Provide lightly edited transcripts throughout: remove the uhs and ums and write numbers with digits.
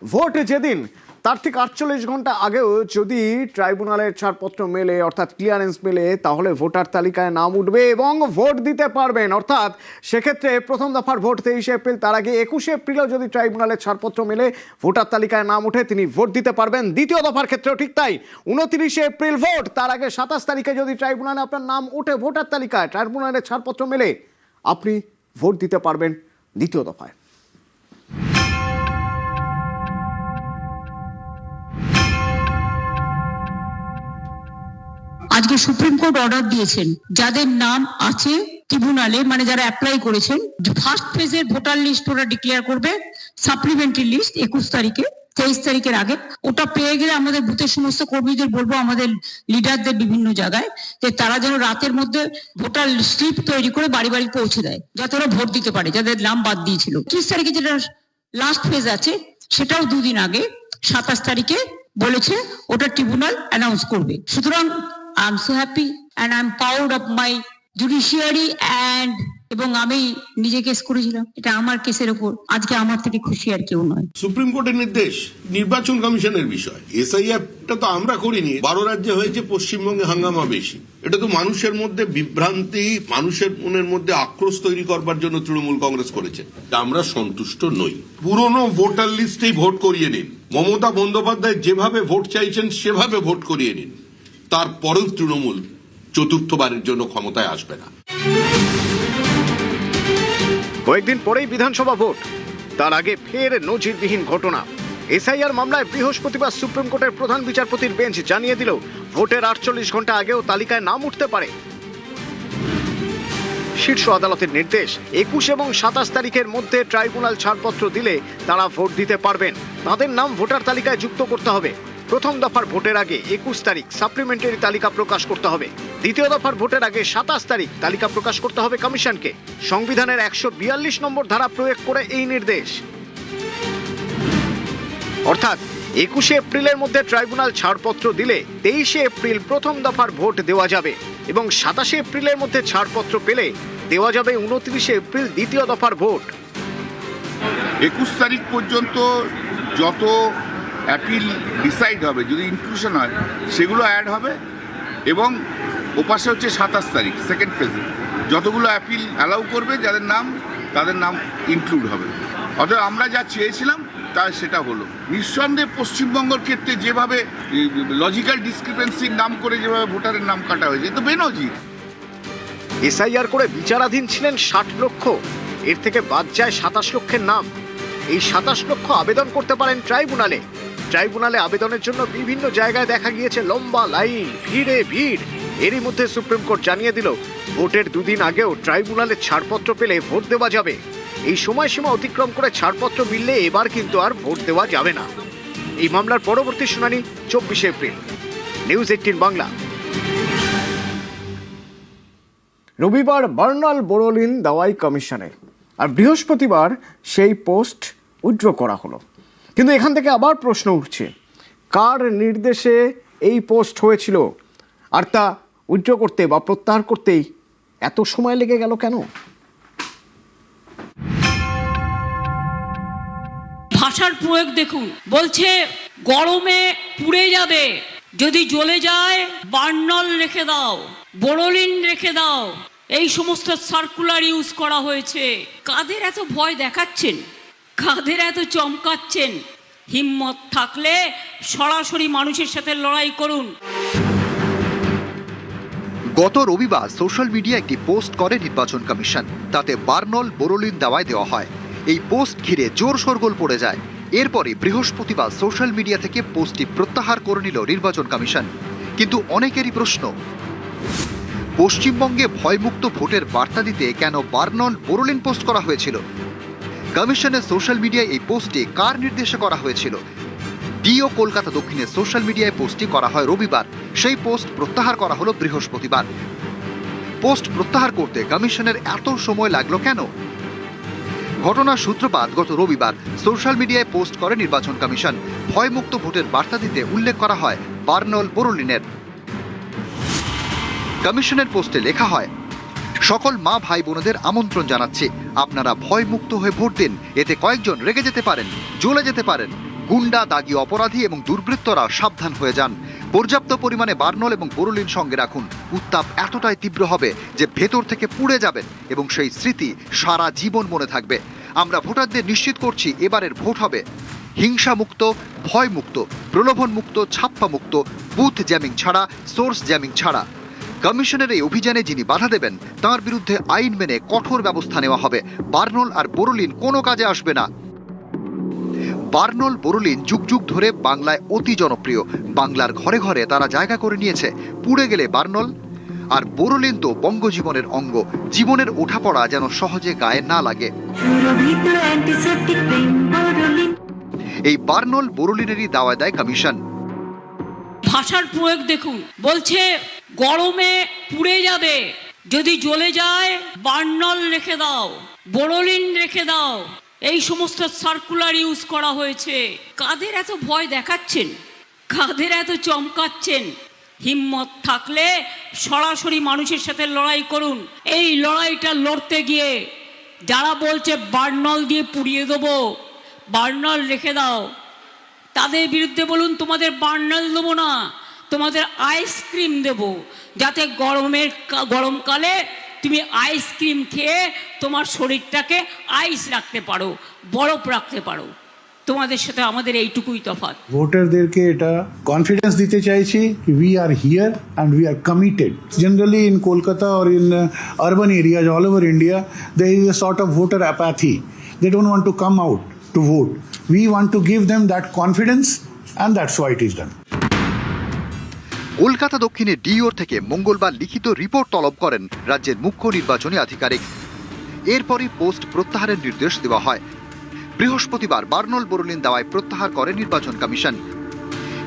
Vote যেদিন তার ঠিক 48 ঘন্টা আগেও যদি ট্রাইব্যুনালের ছাড়পত্র মেলে অর্থাৎ ক্লিয়ারেন্স মেলে তাহলে ভোটার তালিকায় নাম উঠবে এবং ভোট দিতে পারবেন। অর্থাৎ সেক্ষেত্রে প্রথম দফার ভোট 23 এপ্রিল, তার আগে 21 এপ্রিলেও যদি ট্রাইব্যুনালের ছাড়পত্র মেলে ভোটার তালিকায় নাম উঠে তিনি ভোট দিতে পারবেন। দ্বিতীয় দফার ক্ষেত্রেও ঠিক তাই, 29 এপ্রিল ভোট, তার আগে 27 তারিখে যদি ট্রাইব্যুনালে আপনার নাম উঠে ভোটার তালিকায়, ট্রাইব্যুনালের ছাড়পত্র মেলে আপনি ভোট দিতে পারবেন দ্বিতীয় দফায়। আজকে সুপ্রিম কোর্ট অর্ডার দিয়েছেন যাদের নাম আছে ট্রিব্যুনালে, মানে যারা অ্যাপ্লাই করেছেন, ফার্স্ট ফেজের ভোটার লিস্ট ওরা ডিক্লেয়ার করবে, সাপ্লিমেন্টারি লিস্ট 21 তারিখে, 23 তারিখের আগে। ওটা পেয়ে গেলে আমাদের বুথের সমস্ত কর্মীদের বলবো, আমাদের লিডারদের বিভিন্ন জায়গায়, যে তারা যেন রাতের মধ্যে ভোটার স্লিপ তৈরি করে বাড়ি বাড়ি পৌঁছে দেয়, যাতে ওরা ভোট দিতে পারে যাদের নাম বাদ দিয়েছিল। 30 তারিখে যেটা লাস্ট ফেজ আছে সেটাও দুদিন আগে 27 তারিখে বলেছে ওটা ট্রিব্যুনাল অ্যানাউন্স করবে। সুতরাং I'm so happy and I'm proud of my judiciary and এবং আমি নিজে কেস করেছিলাম, এটা আমার কেসের উপর, আজকে আমার থেকে খুশি আর কেউ নয়। সুপ্রিম কোর্টের নির্দেশ নির্বাচন কমিশনের বিষয়। এসআইআরটা তো আমরা করিনি, 12 রাজ্যে হয়েছে, পশ্চিমবঙ্গে হাঙ্গামা বেশি। এটা তো মানুষের মধ্যে বিভ্রান্তি, মানুষের মনের মধ্যে আক্রোশ তৈরি করবার জন্য তৃণমূল কংগ্রেস করেছে। আমরা সন্তুষ্ট নই। পুরনো ভোটার লিস্টেই ভোট করিয়ে নিন। মমতা বন্দ্যোপাধ্যায় যেভাবে ভোট চাইছেন সেভাবে ভোট করিয়ে নিন, তারপরেও তৃণমূল চতুর্থবারের জন্য ক্ষমতায় আসবে না। কয়েকদিন পরেই বিধানসভা ভোট, তার আগে ফের নজিরবিহীন ঘটনা। এসআইআর মামলায় বৃহস্পতিবার সুপ্রিম কোর্টের প্রধান বিচারপতির বেঞ্চ জানিয়ে দিল ভোটের 48 ঘন্টা আগেও তালিকায় নাম উঠতে পারে। শীর্ষ আদালতের নির্দেশ, 21 এবং 27 তারিখের মধ্যে ট্রাইব্যুনাল ছাড়পত্র দিলে তারা ভোট দিতে পারবেন। তাদের নাম ভোটার তালিকায় যুক্ত করতে হবে। প্রথম দফার ভোটের আগে 21 তারিখ সাপ্লিমেন্টারি তালিকা প্রকাশ করতে হবে। দ্বিতীয় দফার ভোটের আগে 27 তারিখ তালিকা প্রকাশ করতে হবে কমিশনকে। সংবিধানের 142 নম্বর ধারা প্রয়োগ করে এই নির্দেশ। অর্থাৎ 21 এপ্রিলের মধ্যে ট্রাইব্যুনাল ছাড়পত্র দিলে 23 এপ্রিল প্রথম দফার ভোট দেওয়া যাবে এবং 27 এপ্রিলের মধ্যে ছাড়পত্র পেলে দেওয়া যাবে 29 এপ্রিল দ্বিতীয় দফার ভোট। 21 তারিখ পর্যন্ত যত অ্যাপিল ডিসাইড হবে, যদি ইনক্লুশন হয় সেগুলো অ্যাড হবে, এবং ওপাশে হচ্ছে 27 তারিখ সেকেন্ড ফেজে যতগুলো অ্যাপিল অ্যালাউ করবে যাদের নাম, তাদের নাম ইনক্লুড হবে। অর্থাৎ আমরা যা চেয়েছিলাম তা সেটা হলো। নিঃসন্দেহে পশ্চিমবঙ্গের ক্ষেত্রে যেভাবে লজিক্যাল ডিসক্রিপেন্সির নাম করে যেভাবে ভোটারের নাম কাটা হয়েছে, তো বেনজির। এসআইআর করে বিচারাধীন ছিলেন 60 লক্ষ, এর থেকে বাদ যায় 27 লক্ষের নাম। এই 27 লক্ষ আবেদন করতে পারেন ট্রাইব্যুনালে। ট্রাইব্যুনালে আবেদনের জন্য বিভিন্ন জায়গায় দেখা গিয়েছে লম্বা লাইন, ভিড়ে ভিড়। এরই মধ্যে সুপ্রিম কোর্ট জানিয়ে দিল ভোটের দুদিন আগেও ট্রাইব্যুনালে ছাড়পত্র পেলে ভোট দেওয়া যাবে। এই সময়সীমা অতিক্রম করে ছাড়পত্র মিললে এবার কিন্তু আর ভোট দেওয়া যাবে না। এই মামলার পরবর্তী শুনানি 24 এপ্রিল। নিউজ 18 বাংলা। রবিবার বার্নাল বোরোলিন দাওয়াই কমিশনে, আর বৃহস্পতিবার সেই পোস্ট উইথড্র করা হলো। কিন্তু এখান থেকে আবার প্রশ্ন উঠছে, কার নির্দেশে এই পোস্ট হয়েছিল, আর তা উইথড্র করতে বা প্রত্যাহার করতেই এত সময় লেগে গেল কেন? ভাষার প্রয়োগ দেখুন, বলছে গরমে পুড়ে যাবে, যদি জ্বলে যায় বার্নাল রেখে দাও, বোরোলিন রেখে দাও, এই সমস্ত সার্কুলার ইউজ করা হয়েছে। কাদের এত ভয় দেখাচ্ছেন, কাদের এত চমকাচ্ছেন? হিম্মত থাকলে সরাসরি মানুষের সাথে লড়াই করুন। গত রবিবার সোশ্যাল মিডিয়া একটি পোস্ট করে নির্বাচন কমিশন, তাতে বার্নল বোরোলিন দাওয়ায় দেওয়া হয়। এই পোস্ট ঘিরে জোর শোরগোল পড়ে যায়। এরপরে বৃহস্পতিবার সোশ্যাল মিডিয়া থেকে পোস্টটি প্রত্যাহার করে নিল নির্বাচন কমিশন। কিন্তু অনেকেরই প্রশ্ন, পশ্চিমবঙ্গে ভয়মুক্ত ভোটের বার্তা দিতে কেন বার্নল বোরোলিন পোস্ট করা হয়েছিল? কমিশনের সোশ্যাল মিডিয়ায় এই পোস্টটি কার নির্দেশে করা হয়েছিল? ডিও কলকাতা দক্ষিণের সোশ্যাল মিডিয়ায় পোস্টটি করা হয় রবিবার, সেই পোস্ট প্রত্যাহার করা হলো বৃহস্পতিবার। পোস্ট প্রত্যাহার করতে কমিশনের এত সময় লাগলো কেন? ঘটনার সূত্রপাত গত রবিবার সোশ্যাল মিডিয়ায় পোস্ট করে নির্বাচন কমিশন। ভয়মুক্ত ভোটের বার্তা দিতে উল্লেখ করা হয় বার্নল বোরোলিনের। কমিশনের পোস্টে লেখা হয়, সকল মা ভাই বোনেদের আমন্ত্রণ জানাচ্ছি, আপনারা ভয়মুক্ত হয়ে ভোট দিন। এতে কয়েকজন রেগে যেতে পারেন, জ্বলে যেতে পারেন, গুন্ডা, দাগি অপরাধী এবং দুর্বৃত্তরা সাবধান হয়ে যান। পর্যাপ্ত পরিমাণে বার্নল এবং বোরোলিন সঙ্গে রাখুন। উত্তাপ এতটাই তীব্র হবে যে ভেতর থেকে পুড়ে যাবেন এবং সেই স্মৃতি সারা জীবন মনে থাকবে। আমরা ভোটারদের নিশ্চিত করছি এবারের ভোট হবে হিংসা মুক্ত, ভয় মুক্ত, প্রলোভন মুক্ত, ছাপ্পা মুক্ত, বুথ জ্যামিং ছাড়া, সোর্স জ্যামিং ছাড়া। কমিশনের এই অভিযানে যিনি বাধা দেবেন তার বিরুদ্ধে আইন মেনে কঠোর ব্যবস্থা নেওয়া হবে। বার্নল আর বোরোলিন কোনো কাজে আসবে না। বার্নল, বোরোলিন যুগ যুগ ধরে বাংলায় অতি জনপ্রিয়। বাংলার ঘরে ঘরে তারা জায়গা করে নিয়েছে। পুড়ে গেলে বার্নল আর বোরোলিন তো বঙ্গজীবনের অঙ্গ। জীবনের ওঠাপড়া যেন সহজে গায়ে না লাগে। এই বার্নল, বোরোলিনেরই দাওয়া দেয় কমিশন। ভাষার প্রয়োগ দেখুন, বলছে গরমে পুড়ে যাবে, যদি জ্বলে যায় বার্নল রেখে দাও, বোরোলিন রেখে দাও। এই সমস্ত সার্কুলার ইউজ করা হয়েছে। কাদের এত ভয় দেখাচ্ছেন, কাদের এত চমকাচ্ছেন? হিম্মত থাকলে সরাসরি মানুষের সাথে লড়াই করুন। এই লড়াইটা লড়তে গিয়ে যারা বলছে বার্নল দিয়ে পুড়িয়ে দেবো, বার্নল রেখে দাও, তাদের বিরুদ্ধে বলুন তোমাদের বার্নল দেবো না, তোমাদের আইসক্রিম দেবো, যাতে গরমকালে তুমি আইসক্রিম খেয়ে তোমার শরীরটাকে আইস রাখতে পারো, বরফ রাখতে পারো। তোমাদের সাথে আমাদের এইটুকুই তফাৎ। ভোটারদেরকে এটা কনফিডেন্স দিতে চাইছি कि we are here and we are committed. Generally in Kolkata or in urban areas all over India, there is a sort of voter apathy. They don't want to come out to vote. We want to give them that confidence and that's why it is done. Kolkata দক্ষিণে ডিওর থেকে মঙ্গলবার লিখিত report তলব করেন রাজ্যের মুখ্য নির্বাচনী আধিকারিক। এরপরই পোস্ট প্রত্যাহারের নির্দেশ দেওয়া হয়। বৃহস্পতিবার বার্নল, বোরোলিন দাওয়ায় প্রত্যাহার করে নির্বাচন কমিশন।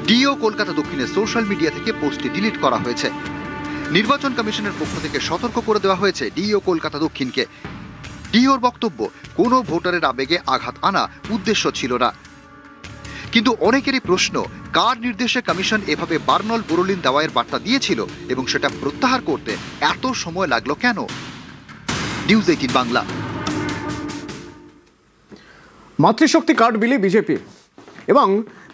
ডিও কলকাতা দক্ষিণের সোশ্যাল মিডিয়া থেকে পোস্টটি ডিলিট করা হয়েছে। নির্বাচন কমিশনের পক্ষ থেকে সতর্ক করে দেওয়া হয়েছে ডিও কলকাতা দক্ষিণকে। ডিওর বক্তব্য, কোনো ভোটারের আবেগে আঘাত আনা উদ্দেশ্য ছিল না। কিন্তু অনেকেরই প্রশ্ন, কার নির্দেশে কমিশন এভাবে বার্নল, বোরোলিন দাওয়ায়ের বার্তা দিয়েছিল এবং সেটা প্রত্যাহার করতে এত সময় লাগলো কেন? নিউজ 18 বাংলা। মাতৃশক্তি কার্ড বিলি বিজেপি এবং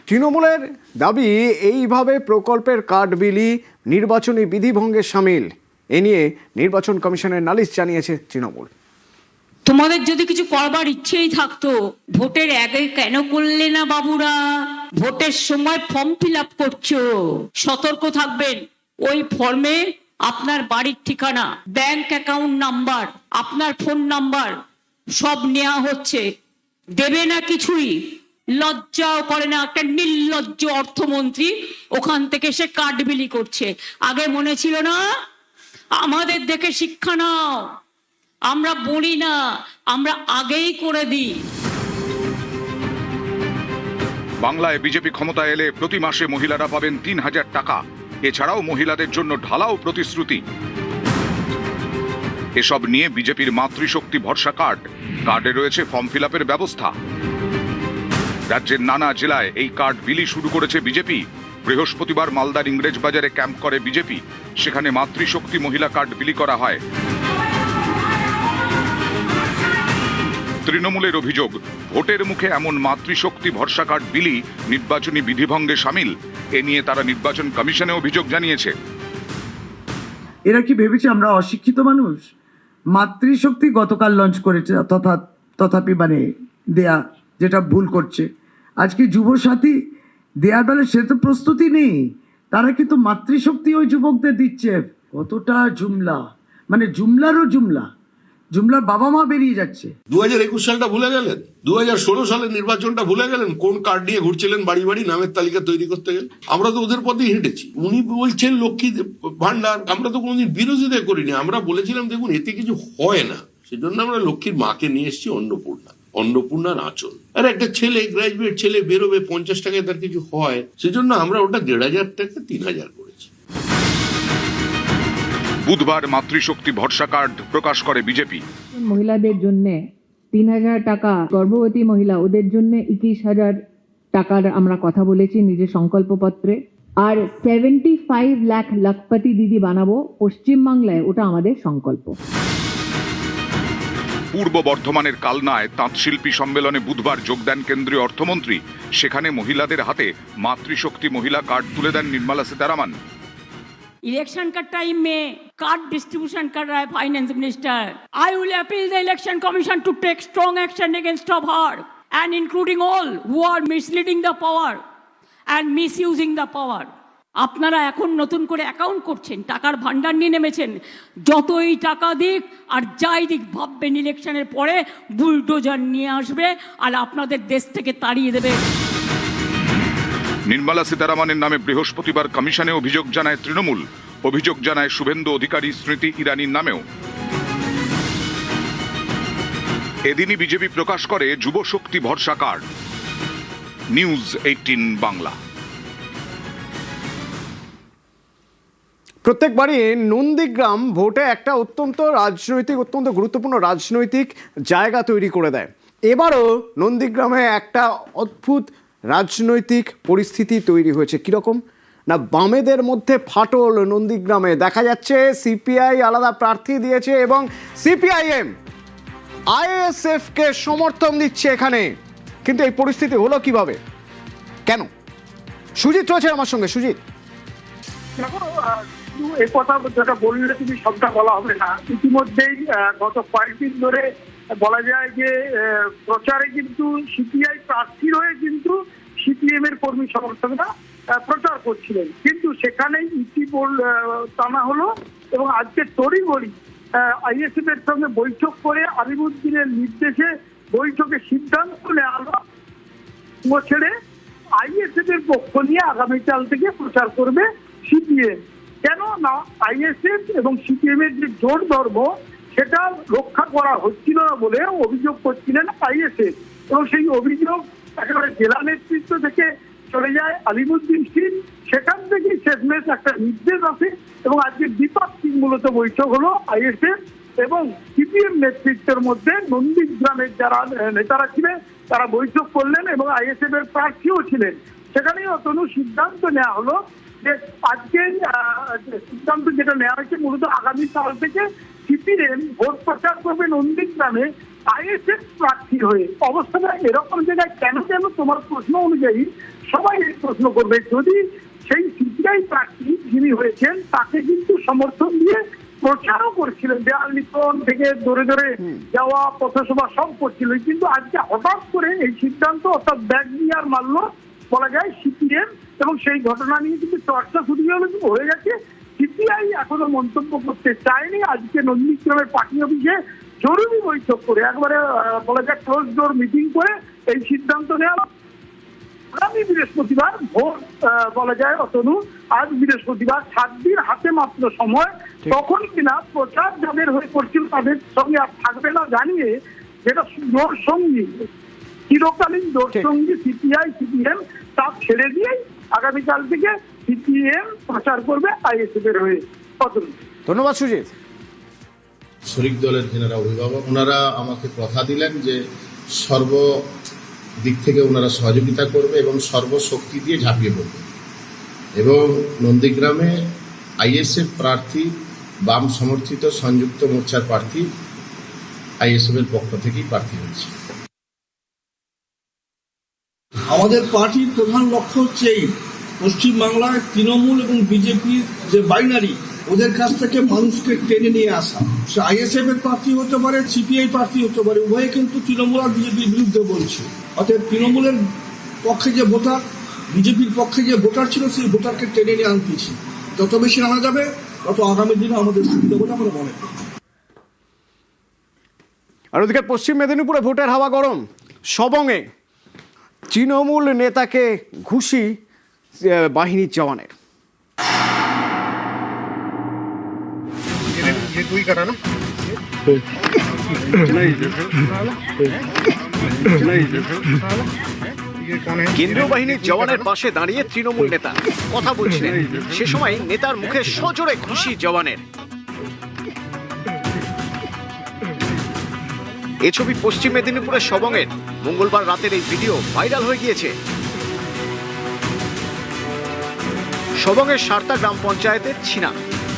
তৃণমূলের দাবি এইভাবে প্রকল্পের কার্ড বিলি নির্বাচনী বিধিভঙ্গের সামিল। এ নিয়ে নির্বাচন কমিশনের নালিশ জানিয়েছে তৃণমূল। তোমাদের যদি কিছু করবার ইচ্ছেই থাকতো, ভোটের আগে কেন করলে না বাবুরা? ভোটের সময় ফর্ম ফিল আপ করছো, সতর্ক থাকবেন। ওই ফর্মে আপনার বাড়ির ঠিকানা, ব্যাংক অ্যাকাউন্ট নাম্বার, আপনার ফোন নাম্বার সব নেওয়া হচ্ছে। দেবে না কিছুই, লজ্জাও করে না। একটা নির্লজ্জ অর্থমন্ত্রী ওখান থেকে সে কার্ড বিলি করছে। আগে মনে ছিল না? আমাদের দেখে শিক্ষা নাও। আমরা বলি না, আমরা আগেই করে দিই। বাংলায় বিজেপি ক্ষমতায় এলে প্রতি মাসে মহিলারা পাবেন ৩,০০০ টাকা। এছাড়াও মহিলাদের জন্য ঢালাও প্রতিশ্রুতি। এসব নিয়ে বিজেপির মাতৃশক্তি ভরসা কার্ডে রয়েছে ফর্ম ফিল আপের ব্যবস্থা। রাজ্যের নানা জেলায় এই কার্ড বিলি শুরু করেছে বিজেপি। বৃহস্পতিবার মালদার ইংরেজ বাজারে ক্যাম্প করে বিজেপি। সেখানে মাতৃশক্তি মহিলা কার্ড বিলি করা হয়। তৃণমূলের অভিযোগ, ভোটের মুখে এমন মাতৃশক্তি ভরসা কার্ড বিলি নির্বাচনী বিধিভঙ্গে সামিল। এ নিয়ে তারা নির্বাচন কমিশনে অভিযোগ জানিয়েছে। এরা কি ভেবেছে আমরা অশিক্ষিত মানুষ? মাতৃশক্তি গতকাল লঞ্চ করেছে, তথাপি মানে দেয়া, যেটা ভুল করছে। আজকে যুবসাথী দেয়ার বেলা সে তো প্রস্তুতি নেই। তারা কিন্তু মাতৃশক্তি ওই যুবকদের দিচ্ছে। কতটা জুমলা, মানে জুমলারও জুমলা। জুমলার বাবা মা বেরিয়ে যাচ্ছে। 2021 সালটা ভুলে গেলেন? 2016 সালের নির্বাচনটা ভুলে গেলেন? কোন কার্ড নিয়ে ঘুরছিলেন বাড়ি বাড়ি নামের তালিকা তৈরি করতে গেলে? আমরা তো ওদের পথেই হেঁটেছি। উনি বলছেন লক্ষ্মী ভান্ডার, আমরা তো কোনোদিন বিরোধিতা করিনি। আমরা বলেছিলাম দেখুন এতে কিছু হয় না, সেজন্য আমরা লক্ষ্মীর মাকে নিয়ে এসেছি অন্নপূর্ণার আঁচল। আর একটা ছেলে, গ্রাজুয়েট ছেলে বেরোবে, 50 টাকায় তার কিছু হয়, সেজন্য আমরা ওটা 1,500 টাকা 3,000 করেছি। বুধবার মাতৃশক্তি ভরসা কার্ড প্রকাশ করে বিজেপি। মহিলাদের জন্য 3,000 টাকা, গর্ভবতী মহিলা ওদের জন্য 21,000 টাকার আমরা কথা বলেছি নিজের সংকল্পপত্রে। আর 75 লাখ লাখপতি দিদি বানাবো পশ্চিমবাংলায়, ওটা আমাদের সংকল্প। পূর্ব বর্ধমানের কালনায় তাঁতশিল্পী সম্মেলনে বুধবার যোগ দেন কেন্দ্রীয় অর্থমন্ত্রী। সেখানে মহিলাদের হাতে মাতৃশক্তি মহিলা কার্ড তুলে দেন নির্মলা সীতারামন। इलेक्शन का टाइम में कार्ड डिस्ट्रीब्यूशन कर रहा है finance minister. I will appeal the election commission to take strong action against of her and including all who are misleading the power and misusing the power. আপনারা এখন নতুন করে account করছেন, টাকার ভান্ডার নিয়ে নেমেছেন। যতই টাকা দিক আর যাই দিক ভাববেন ইলেকশনের পরে বুলডোজার নিয়ে আসবে আর আপনাদের দেশ থেকে তাড়িয়ে দেবে। নির্মলা সীতারামনের নামে বৃহস্পতিবার কমিশনে অভিযোগ জানায় তৃণমূল। অভিযোগ জানায় শুভেন্দু অধিকারী, স্মৃতি ইরানির নামেও। এদিনই বিজেপি প্রকাশ করে যুব শক্তি ভরসা কার্ড। নিউজ 18 বাংলা। প্রত্যেকবারই নন্দীগ্রাম ভোটে একটা অত্যন্ত গুরুত্বপূর্ণ রাজনৈতিক জায়গা তৈরি করে দেয়। এবারও নন্দীগ্রামে একটা অদ্ভুত রাজনৈতিক পরিস্থিতি তৈরি হয়েছে। কিরকম না, বামেদের মধ্যে ফাটল নন্দীগ্রামে দেখা যাচ্ছে। সিপিআই আলাদা প্রার্থী দিয়েছে এবং সিপিআইএম আইএসএফ কে সমর্থন দিচ্ছে এখানে। কিন্তু এই পরিস্থিতি হলো কিভাবে, কেন? সুজিত রয়েছে আমার সঙ্গে। সুজিত, এই কথা যেটা বললে তুমি সবটা বলা হবে না। ইতিমধ্যেই গত কয়েকদিন ধরে বলা যায় যে প্রচারে কিন্তু সিপিআই প্রার্থীর হয়ে কিন্তু সিপিএম এর কর্মী সমর্থকরা প্রচার করছিলেন, কিন্তু সেখানেই ইতি টানা হলো এবং আজকে তড়িঘড়ি আইএসএফ এর সঙ্গে বৈঠক করে আলিমুদ্দিনের নির্দেশে বৈঠকে সিদ্ধান্ত নেওয়া হলো ছেড়ে আইএসএফ এর পক্ষ নিয়ে আগামীকাল থেকে প্রচার করবে সিপিএম। কেন না, আইএসএফ এবং সিপিএম এর যে জোট ধর্ম সেটা রক্ষা করা হচ্ছিল না বলে অভিযোগ করছিলেন আইএসএফ, এবং সেই অভিযোগ একেবারে জেলা নেতৃত্ব থেকে চলে যায় আলিমুদ্দিন সিং। সেখান থেকেই শেষমেশ একটা নির্দেশ আসে এবং আজকে দ্বিপাক্ষিক মূলত বৈঠক হলো আইএসএফ এবং সিপিএম নেতৃত্বের মধ্যে। নন্দীগ্রামের যারা নেতারা ছিলেন তারা বৈঠক করলেন এবং আইএসএফ এর প্রার্থীও ছিলেন। সেখানেই অতনু সিদ্ধান্ত নেওয়া হলো যে আজকে সিদ্ধান্ত যেটা নেওয়া হয়েছে মূলত আগামী সাল থেকে সিপিএম ভোট প্রচার করবে নন্দীগ্রামে আইএসএফ প্রার্থী হয়ে। অবস্থাটা এরকম জায়গায় কেন তোমার প্রশ্ন অনুযায়ী সবাই এই প্রশ্ন করবে। যদি সেই সিপিআই প্রার্থী যিনি হয়েছেন তাকে কিন্তু সমর্থন দিয়ে প্রচারও করছিলেন, দেয়াল লিখন থেকে ধরে ধরে যাওয়া পথসভা সব করছিল, কিন্তু আজকে হঠাৎ করে এই সিদ্ধান্ত অর্থাৎ ব্যাক গিয়ার মারলো বলা যায় সিপিএম, এবং সেই ঘটনা নিয়ে কিন্তু চর্চা শুরু হয়ে গেছে। সিপিআই এখনো মন্তব্য করতে চায়নি। আজকে নন্দীগ্রামের পার্টি অফিসে জরুরি বৈঠক করে একবারে বলা যায় ক্লোজ ডোর মিটিং করে এই সিদ্ধান্ত নেওয়া। আগামী বৃহস্পতিবার ভোট বলা যায় অতনু, আজ বৃহস্পতিবার 7 দিন হাতে মাত্র সময়, তখন কিনা প্রচার যাদের হয়ে করছিল তাদের সঙ্গে আর থাকবে না জানিয়ে যেটা জোর সঙ্গী চিরকালীন জোর সঙ্গী সিপিআই সিপিএম তা ছেড়ে দিয়েই আগামীকাল থেকে সিপিএম প্রচার করবে আইএসএফ এর হয়ে। ধন্যবাদ সুজিত। শরিক দলের যারা অভিভাবক ওনারা আমাকে কথা দিলেন যে সর্বদিক থেকে ওনারা সহযোগিতা করবে এবং সর্বশক্তি দিয়ে ঝাঁপিয়ে পড়বে। এবং নন্দীগ্রামে আইএসএফ প্রার্থী বাম সমর্থিত সংযুক্ত মোর্চার প্রার্থী আইএসএফ এর পক্ষ থেকেই প্রার্থী হয়েছে। আমাদের পার্টির প্রধান লক্ষ্য হচ্ছে এই পশ্চিমবাংলায় তৃণমূল এবং বিজেপির যে বাইনারি ওদের কাছ থেকে মানুষকে টেনে নিয়ে আসা। সে আইএসএফ এর প্রার্থী হতে পারে, সিপিআই প্রার্থী হতে পারে, উভয়ে কিন্তু তৃণমূল আর বিজেপির বিরুদ্ধে বলছে। অর্থাৎ তৃণমূলের পক্ষে যে ভোটার, বিজেপির পক্ষে যে ভোটার ছিল সেই ভোটারকে টেনে নিয়ে আনতেছি। যত বেশি আনা যাবে তত আগামী দিনে আমাদের সুবিধা বলে আমরা মনে করি। আর ওদিকে পশ্চিম মেদিনীপুরে ভোটের হাওয়া গরম। সবংয়ে তৃণমূল নেতাকে ঘুষি বাহিনীর জওয়ানের। কেন্দ্রীয় বাহিনীর জওয়ানের পাশে দাঁড়িয়ে তৃণমূল নেতা কথা বলছিলেন, সে সময় নেতার মুখে সজোরে ঘুষি জওয়ানের। এই ছবি পশ্চিম মেদিনীপুরের সবংয়ের। মঙ্গলবার রাতের এই ভিডিও ভাইরাল হয়ে গিয়েছে। সবংয়ের সারতা গ্রাম পঞ্চায়েতের ছিনা।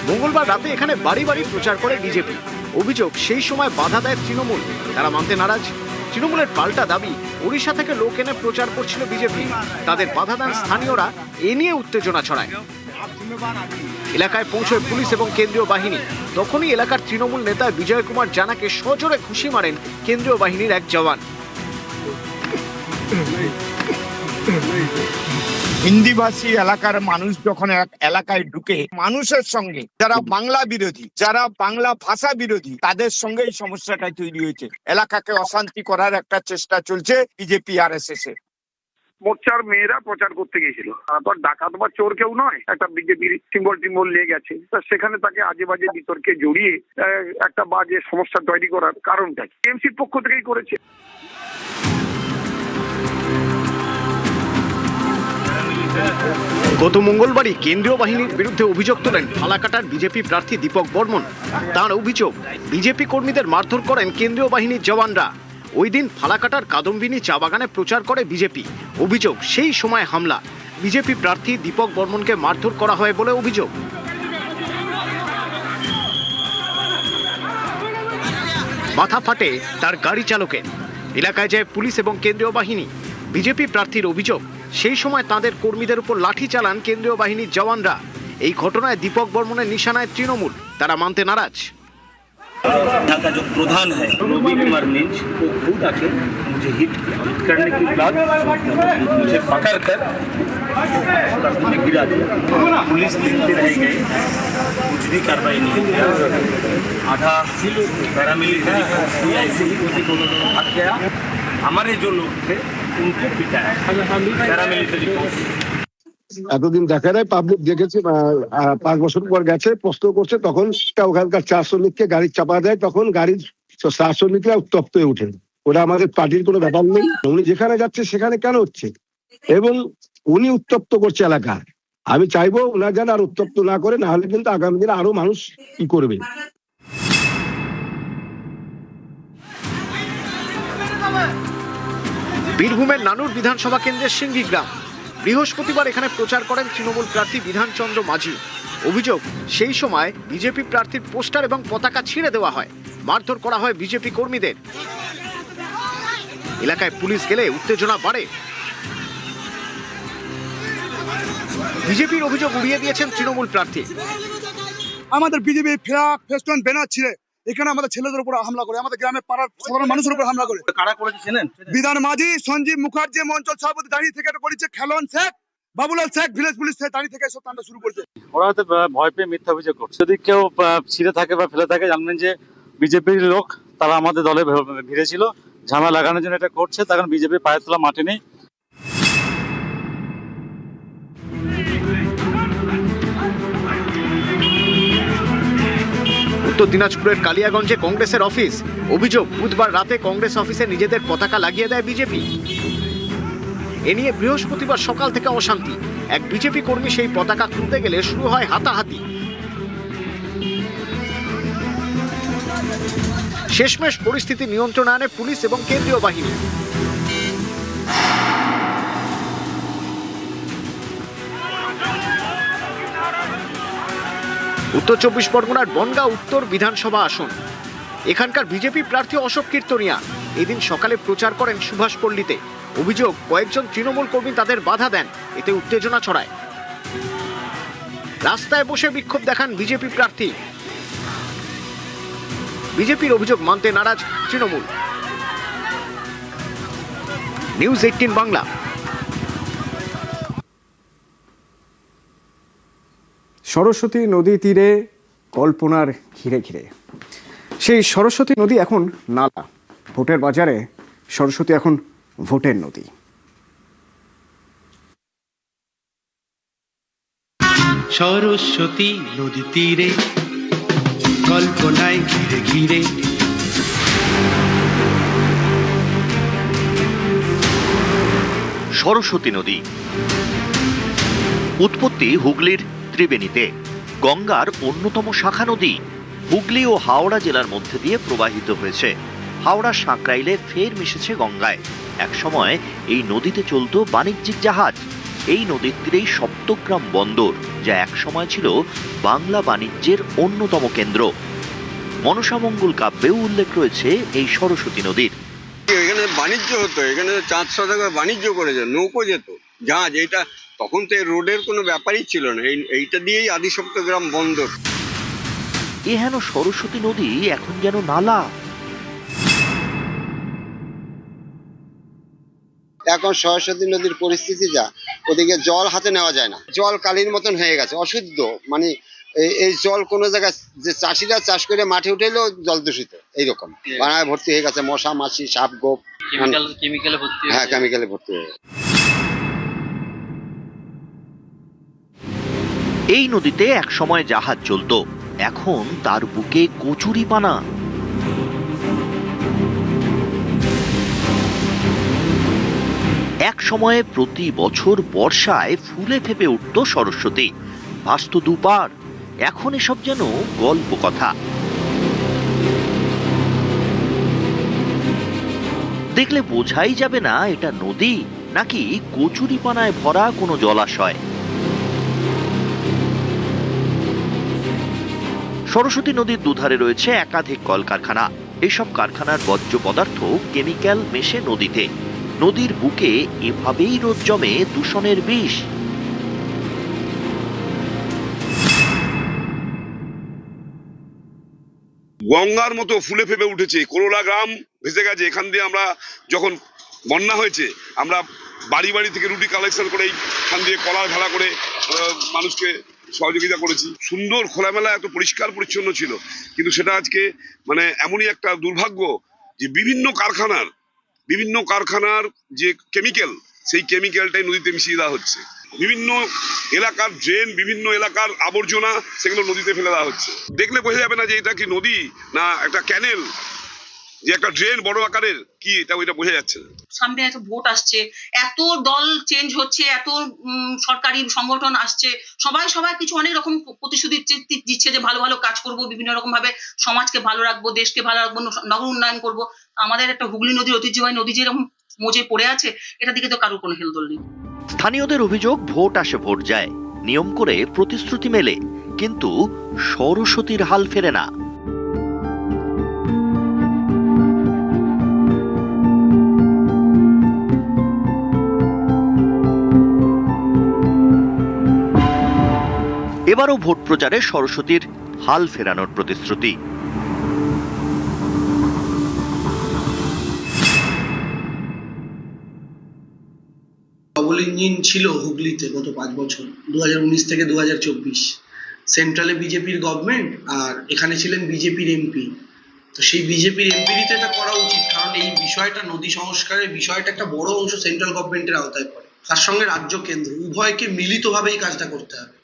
মঙ্গলবার রাতে এখানে বাড়ি বাড়ি প্রচার করে বিজেপি। অভিযোগ সেই সময় বাধা দেয় তৃণমূল, তারা মানতে নারাজ। তৃণমূলের পাল্টা দাবি, ওড়িশা থেকে লোক এনে প্রচার করছিল বিজেপি, তাদের বাধা দেন স্থানীয়রা, এ নিয়ে উত্তেজনা ছড়ায়। এলাকায় পৌঁছয় পুলিশ এবং কেন্দ্রীয় বাহিনী। তখনই এলাকার তৃণমূল নেতা বিজয় কুমার জানাকে সজোরে ঘুষি মারেন কেন্দ্রীয় বাহিনীর এক জওয়ান। হিন্দিভাষী এলাকার মানুষ যখন এলাকায় ঢুকে মানুষের সঙ্গে যারা বাংলা বিরোধী, যারা বাংলা ভাষা বিরোধী, তাদের সঙ্গে এই সমস্যাটা তৈরি হয়েছে। এলাকাকে অশান্তি করার একটা চেষ্টা চলছে বিজেপি RSS এর। মোর্চার মেয়েরা প্রচার করতে গিয়েছিল, তারপর ডাকাত বা চোর কেউ নয়, একটা বিজেপির সিম্বল নিয়ে গেছে। সেখানে তাকে আজে বাজে বিতর্কে জড়িয়ে একটা বাজে সমস্যা তৈরি করার কারণটা টিএমসির পক্ষ থেকেই করেছে। গত মঙ্গলবারই কেন্দ্রীয় বাহিনীর বিরুদ্ধে অভিযোগ তোলেন ফালাকাটার বিজেপি প্রার্থী দীপক বর্মন। তার অভিযোগ, বিজেপি কর্মীদের মারধর করেন কেন্দ্রীয় বাহিনীর জওয়ানরা। ওই দিন ফালাকাটার কাদম্বিনী চা বাগানে প্রচার করে বিজেপি। অভিযোগ, সেই সময় হামলা, বিজেপি প্রার্থী দীপক বর্মনকে মারধর করা হয় বলে অভিযোগ। মাথা ফাটে তার গাড়ি চালকের। এলাকায় যায় পুলিশ এবং কেন্দ্রীয় বাহিনী। বিজেপি প্রার্থীর অভিযোগ, সেই সময় তাদের কর্মীদের উপর লাঠি চালান কেন্দ্রীয় বাহিনীর জওয়ানরা। এই ঘটনায় দীপক বর্মনের নিশানায় তৃণমূল, তারা মানতে নারাজ। यहाँ का जो प्रधान है रवि कुमार मिंज, वो खुद आके मुझे हिट करने के बाद मुझे पकड़कर रास्ते में गिरा दिया। पुलिस देखते रह गए, कुछ भी कार्रवाई नहीं किया। आधा पैरामिलिट्री फोर्स भी ऐसे ही मुझे दोनों भाग गया। हमारे जो लोग थे उनको पिटाया पैरामिलिट्री फोर्स। এতদিন দেখা যায়, পাবলিক দেখেছে, 5 বছর পর গেছে, প্রশ্ন করছে, তখন ওখানকার 4 শ্রমিককে গাড়ি চাপা দেয়, তখন গাড়ির 4 শ্রমিকরা উত্তপ্ত হয়ে ওঠে। ওরা আমাদের পার্টির কোনো ব্যাপার নেই, উনি যেখানে যাচ্ছে সেখানে কেন হচ্ছে, এবং উনি উত্তপ্ত করছে এলাকা। আমি চাইবো ওনার যেন আর উত্তপ্ত না করে, না হলে কিন্তু আগামী দিনে আরো মানুষ কি করবে। বীরভূমের নানুর বিধানসভা কেন্দ্রের সিঙ্গি গ্রাম। বৃহস্পতিবার এখানে প্রচার করেন তৃণমূল প্রার্থী বিধানচন্দ্র মাঝি। অভিযোগ, সেই সময় বিজেপি প্রার্থীর পোস্টার এবং পতাকা ছিঁড়ে দেওয়া হয়, মারধর করা হয় বিজেপি কর্মীদের। এলাকায় পুলিশ গেলে উত্তেজনা বাড়ে। বিজেপির অভিযোগ উড়িয়ে দিয়েছেন তৃণমূল প্রার্থী। আমাদের বিজেপি ফ্ল্যাগ ফেস্টুন ব্যানার ছিঁড়ে এখানে আমাদের ছেলেদের উপর হামলা করে, আমাদের গ্রামের পাড়ার সাধারণ মানুষের উপর হামলা করে। কারা করেছিলেন? বিধান মাঝি, সঞ্জীব মুখার্জি অঞ্চল সভাপতি দাঁড়িয়ে থেকে এটা করেছে, খেলন শেখ, বাবুলাল শেখ ভিলেজ পুলিশ দাঁড়িয়ে থেকে এসব কাণ্ড শুরু করেছে। ওরা হয়তো ভয় পেয়ে মিথ্যা অভিযোগ করছে। যদি কেউ ছিঁড়ে থাকে বা ফেলে থাকে, জানবেন যে বিজেপির লোক, তারা আমাদের দলে ভিড়েছিল, ঝামেলা লাগানোর জন্য এটা করছে। তখন বিজেপির পায়ের তোলা মাটি নেই। উত্তর দিনাজপুরের কালিয়াগঞ্জে কংগ্রেসের অফিস। অভিযোগ, বুধবার রাতে কংগ্রেস অফিসে নিজেদের পতাকা লাগিয়ে দেয় বিজেপি। এ নিয়ে বৃহস্পতিবার সকাল থেকে অশান্তি। এক বিজেপি কর্মী সেই পতাকা খুলতে গেলে শুরু হয় হাতাহাতি। শেষমেশ পরিস্থিতি নিয়ন্ত্রণে আনে পুলিশ এবং কেন্দ্রীয় বাহিনী। উত্তর 24 পরগনার বনগাঁ উত্তর বিধানসভা আসন। এখানকার বিজেপি প্রার্থী অশোক কীর্তনিয়া এদিন সকালে প্রচার করেন সুভাষপল্লীতে। অভিযোগ, কয়েকজন তৃণমূল কর্মী তাদের বাধা দেন, এতে উত্তেজনা ছড়ায়। রাস্তায় বসে বিক্ষোভ দেখান বিজেপি প্রার্থী। বিজেপির অভিযোগ মানতে নারাজ তৃণমূল। নিউজ 18 বাংলা। সরস্বতী নদী তীরে কল্পনার ঘিরে ঘিরে সেই সরস্বতী নদী এখন নালা। ভোটের বাজারে সরস্বতী এখন ভোটের নদী। সরস্বতী নদী তীরে কল্পনায় ঘিরে ঘিরে সরস্বতী নদী উৎপত্তি হুগলির ত্রিবেণীতে, গঙ্গার অন্যতম শাখা নদী। হুগলি ও হাওড়া জেলার মধ্যে দিয়ে প্রবাহিত হয়েছে। হাওড়া সাঁকরাইলে ফের মিশেছে গঙ্গায়। একসময় এই নদীতে চলত বাণিজ্যিক জাহাজ। এই নদীর তীরেই সপ্তগ্রাম বন্দর, যা একসময় ছিল বাংলা বাণিজ্যের অন্যতম কেন্দ্র। মনসামঙ্গল কাব্যেও উল্লেখ রয়েছে এই সরস্বতী নদীর। এখানে বাণিজ্য হতো, এখানে 4 শতকের বাণিজ্য করেছে, নৌকো যেত, জাহাজ। এটা তখন তো রোডের কোনো ব্যাপারই ছিল না, এইটা দিয়েই আদিসপ্তগ্রাম বন্দর। এ হেন সরস্বতী নদী এখন যেন নালা। এখন সরস্বতী নদীর পরিস্থিতি যা, ওদিকে জল হাতে নেওয়া যায় না, জল কালির মতন হয়ে গেছে, অশুদ্ধ। মানে এই জল কোনো জায়গায় যে চাষিরা চাষ করে মাঠে উঠে এলেও জল দূষিত, এইরকম বানায় ভর্তি হয়ে গেছে, মশা মাছি সাপ গোপ, হ্যাঁ কেমিক্যালে ভর্তি হয়ে গেছে। এই নদীতে একসময় জাহাজ চলতো, এখন তার বুকে কচুরিপানা। এক সময়ে প্রতি বছর বর্ষায় ফুলে ফেপে উঠত সরস্বতী, ভাসত দুপার। এখন এসব যেন গল্প কথা। দেখলে বোঝাই যাবে না এটা নদী নাকি কচুরিপানায় ভরা কোনো জলাশয়। সরস্বতী নদীর দুধারে রয়েছে একাধিক কলকারখানা। এসব কারখানার বর্জ্য পদার্থ কেমিক্যাল মেশে নদীতে। নদীর বুকে এভাবেই রোদ জমে দূষণের বিষ। গঙ্গার মতো ফুলে ফেপে উঠেছে, করোলা গ্রাম ভেসে গেছে। এখান দিয়ে আমরা যখন বন্যা হয়েছে, আমরা বাড়ি বাড়ি থেকে রুটি কালেকশন করে এখান দিয়ে কলার ভেলা করে মানুষকে সহযোগিতা করেছি। সুন্দর খোলামেলা এত পরিষ্কার পরিচ্ছন্ন ছিল, কিন্তু সেটা আজকে মানে এমনই একটা দুর্ভাগ্য যে বিভিন্ন কারখানার যে কেমিক্যাল, সেই কেমিক্যালটাই নদীতে মিশিয়ে দেওয়া হচ্ছে। বিভিন্ন এলাকার ড্রেন, বিভিন্ন এলাকার আবর্জনা, সেগুলো নদীতে ফেলে দেওয়া হচ্ছে। দেখলে বোঝা যাবে না যে এটা কি নদী না একটা ক্যানেল, যে একটা ড্রেন বড় আকারের, কি এটা ওইটা বোঝা যাচ্ছে না। সামনে এত ভোট আসছে, এত দল চেঞ্জ হচ্ছে, এত সরকারি সংগঠন আসছে, সবাই কিছু অনেক রকম প্রতিশ্রুতি দিচ্ছে যে ভালো ভালো কাজ করব, বিভিন্ন রকম ভাবে সমাজকে ভালো রাখবো, দেশকে ভালো রাখবো, নগর উন্নয়ন করব। আমাদের একটা হুগলি নদীর ঐতিহ্যবাহী নদী যেরকম মজে পড়ে আছে, এটা দিকে তো কারোর কোনো হেলদোল নেই। স্থানীয়দের অভিযোগ, ভোট আসে ভোট যায়, নিয়ম করে প্রতিশ্রুতি মেলে, কিন্তু সরস্বতীর হাল ফেরে না। এবারও ভোট প্রচারে সরস্বতীর হাল ফেরানোর প্রতিশ্রুতি। ডবল ইঞ্জিন ছিল হুগলিতে গত 5 বছর, 2019 থেকে 2024। সেন্ট্রালে বিজেপির গভর্নমেন্ট আর এখানে ছিলেন বিজেপির এমপি। তো সেই বিজেপির এমপিরই তো এটা করা উচিত, কারণ এই বিষয়টা, নদী সংস্কারের বিষয়টা একটা বড় অংশ সেন্ট্রাল গভর্নমেন্টের আওতায় পড়ে। তার সঙ্গে রাজ্য কেন্দ্র উভয়কে মিলিতভাবে এই কাজটা করতে হবে।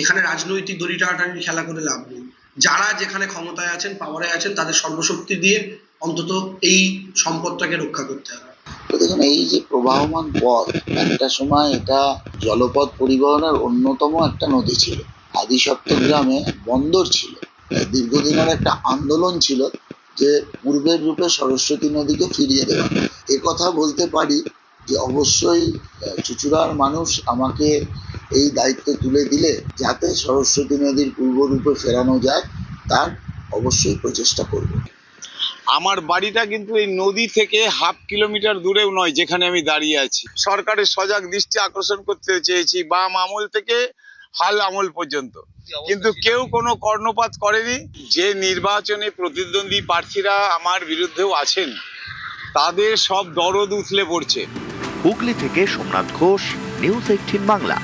এখানে রাজনৈতিক দড়ি টানাটানি খেলা করে লাভ নেই। যারা যেখানে ক্ষমতায় আছেন, পাওয়ারে আছেন, তাদের সর্বশক্তি দিয়ে অন্তত এই সম্পদটাকে রক্ষা করতে হবে। দেখুন, এই যে প্রবাহমান পথ, একটা সময় এটা জলপথ পরিবহনের অন্যতম একটা নদী ছিল। আদিসপ্তগ্রামে বন্দর ছিল, দীর্ঘদিনের একটা আন্দোলন ছিল যে পূর্বের রূপে সরস্বতী নদীকে ফিরিয়ে দেওয়া। কথা বলতে পারি যে অবশ্যই চুঁচুড়ার মানুষ আমাকে এই দায়িত্ব তুলে দিলে যাতে সরস্বতী নদীর পূর্বরূপে ফেরানো যায়, তার অবশ্যই প্রচেষ্টা করব। আমার বাড়িটা কিন্তু এই নদী থেকে 1/2 কিলোমিটার দূরেও নয়, যেখানে আমি দাঁড়িয়ে আছি। সরকারের সজাগ দৃষ্টি আকর্ষণ করতে চেয়েছি বাম আমল থেকে হাল আমল পর্যন্ত, কিন্তু কেউ কোনো কর্ণপাত করেনি। যে নির্বাচনে প্রতিদ্বন্দ্বী প্রার্থীরা আমার বিরুদ্ধেও আছেন, তাদের সব দরদ উথলে পড়ছে। হুগলি থেকে সোমনাথ ঘোষ, নিউজ 18 বাংলা।